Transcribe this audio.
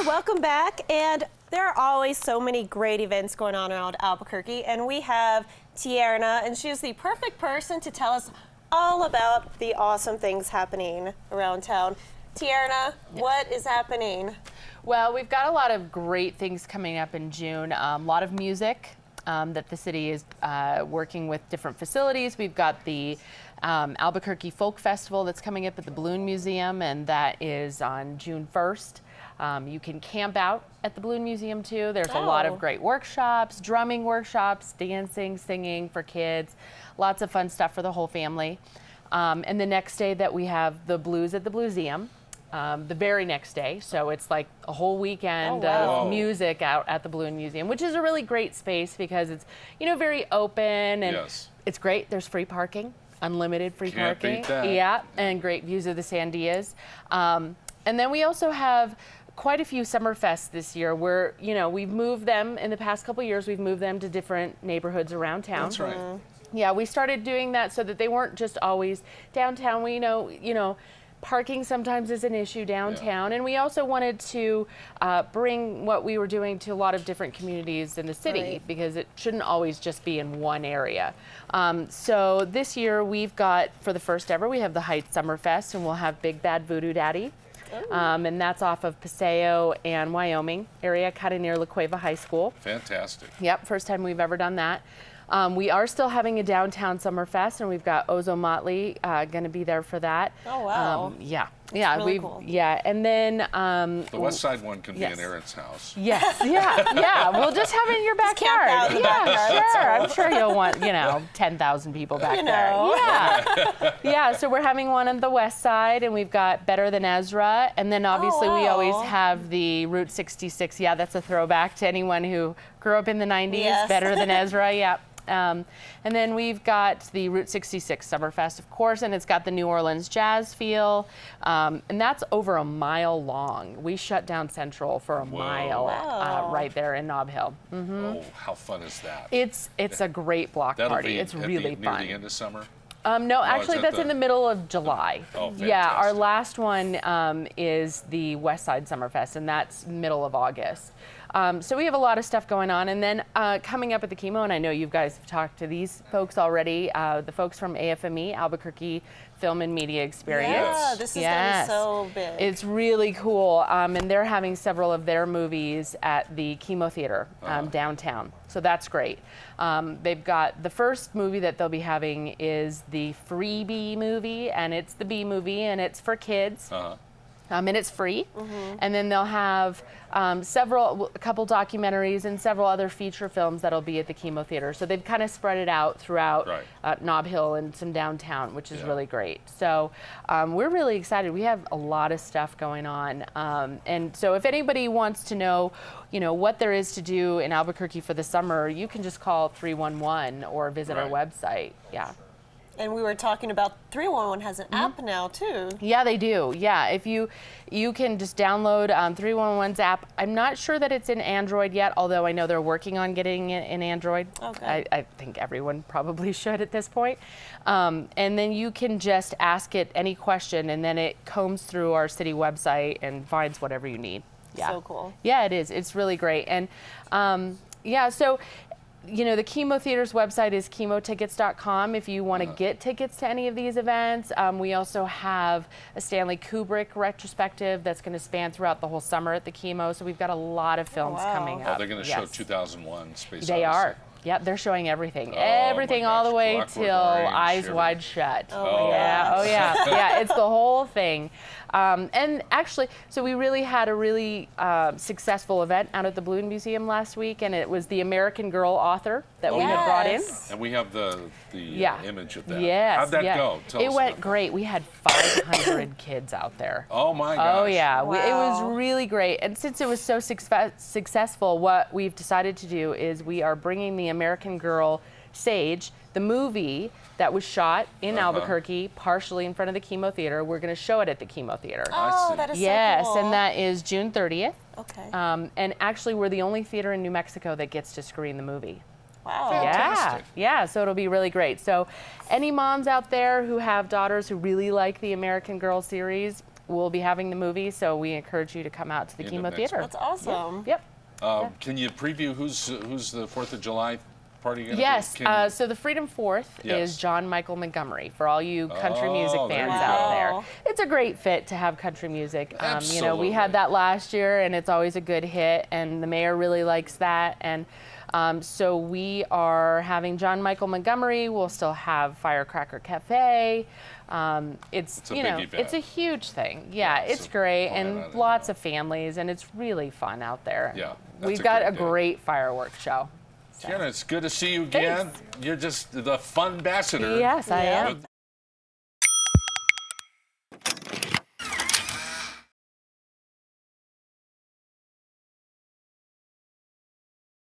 Hi, welcome back. And there are always so many great events going on around Albuquerque, and we have Tierna, and she's the perfect person to tell us all about the awesome things happening around town. Tierna, what is happening? Well, we've got a lot of great things coming up in June. A lot of music that the city is working with different facilities. We've got the Albuquerque Folk Festival that's coming up at the Balloon Museum, and that is on June 1st. You can camp out at the Balloon Museum too. There's a lot of great workshops, drumming workshops, dancing, singing for kids. Lots of fun stuff for the whole family. And the next day that we have the Blues at the Blueseum. The very next day, so it's like a whole weekend of music out at the Balloon Museum, which is a really great space because it's, you know, very open and it's great. There's free parking, unlimited free parking. Beat that. Yeah, and great views of the Sandias. And then we also have quite a few summer fests this year where, you know, we've moved them in the past couple of years. We've moved them to different neighborhoods around town. That's right. Yeah, we started doing that so that they weren't just always downtown. We know, parking sometimes is an issue downtown, and we also wanted to bring what we were doing to a lot of different communities in the city because it shouldn't always just be in one area. So this year we've got, for the first ever, we have the Heights Summer Fest, and we'll have Big Bad Voodoo Daddy. And that's off of Paseo and Wyoming area, kind of near La Cueva High School. Fantastic. Yep, first time we've ever done that. We are still having a downtown summer fest, and we've got Ozo Motley going to be there for that. Oh, wow. Yeah, really cool. Yeah, and then the West Side one can be in Aaron's house. Yes, yeah. We'll just have it in your backyard. Camp out in the backyard. Sure. I'm sure you'll want 10,000 people back there. Yeah. So we're having one on the West Side, and we've got Better Than Ezra, and then obviously we always have the Route 66. Yeah, that's a throwback to anyone who grew up in the 90s. Better Than Ezra. Yeah. And then we've got the Route 66 Summerfest, of course, and it's got the New Orleans jazz feel, and that's over a mile long. We shut down Central for a mile right there in Nob Hill. Oh, how fun is that? It's a great block party. It's really fun. Near the end of summer? No, actually, that's in the middle of July. Oh, yeah, our last one is the West Side Summerfest, and that's middle of August. So we have a lot of stuff going on. And then coming up at the Chemo, and I know you guys have talked to these folks already, the folks from AFME, Albuquerque Film and Media Experience. Yeah, this is going to be so big. It's really cool. And they're having several of their movies at the Chemo Theater downtown. So that's great. They've got the first movie that they'll be having is the Freebie movie, and it's the B movie, and it's for kids. And it's free. And then they'll have a couple documentaries and several other feature films that'll be at the Chemo Theater. So they've kind of spread it out throughout Nob Hill and some downtown, which is really great. So we're really excited. We have a lot of stuff going on. And so if anybody wants to know, what there is to do in Albuquerque for the summer, you can just call 311 or visit our website. Yeah. And we were talking about 311 has an app now too. Yeah, they do. Yeah, if you can just download 311's app. I'm not sure that it's in Android yet, although I know they're working on getting it in Android. Okay. I think everyone probably should at this point. And then you can just ask it any question, and then it combs through our city website and finds whatever you need. Yeah. So cool. Yeah, it is. It's really great. And so the Chemo Theater's website is chemotickets.com if you want to get tickets to any of these events. We also have a Stanley Kubrick retrospective that's going to span throughout the whole summer at the Chemo. So we've got a lot of films coming up. Oh, they're going to show 2001 Space They Odyssey. are. Yep, they're showing everything. Everything all the way till Eyes Wide Shut. Yeah, it's the whole thing. And actually, so we really had a really successful event out at the Balloon Museum last week, and it was the American Girl author that we had brought in. And we have the image of that. Yes. How'd that go? Tell us it went about great. We had 500 kids out there. Oh my gosh. Oh yeah, it was really great. And since it was so successful, what we've decided to do is we are bringing the American Girl Sage, the movie that was shot in Albuquerque, partially in front of the Chemo Theater. We're going to show it at the Chemo Theater. Oh, that is so cool. And that is June 30th. Okay. And actually, we're the only theater in New Mexico that gets to screen the movie. Wow. Fantastic. Yeah, so it'll be really great. So any moms out there who have daughters who really like the American Girl series, we'll be having the movie, so we encourage you to come out to the Chemo Theater. That's awesome. Yep. Can you preview who's the 4th of July party going to yes. be? So the Freedom 4th is John Michael Montgomery for all you country music fans out there. It's a great fit to have country music. You know, we had that last year, and it's always a good hit, and the mayor really likes that. And so we are having John Michael Montgomery. We'll still have Firecracker Cafe. It's you know, it's a huge thing. Yeah, it's great, and lots of families, and it's really fun out there. Yeah, we've got a great fireworks show. Tierna, it's good to see you again. Thanks. You're just the fun ambassador. Yes, I am.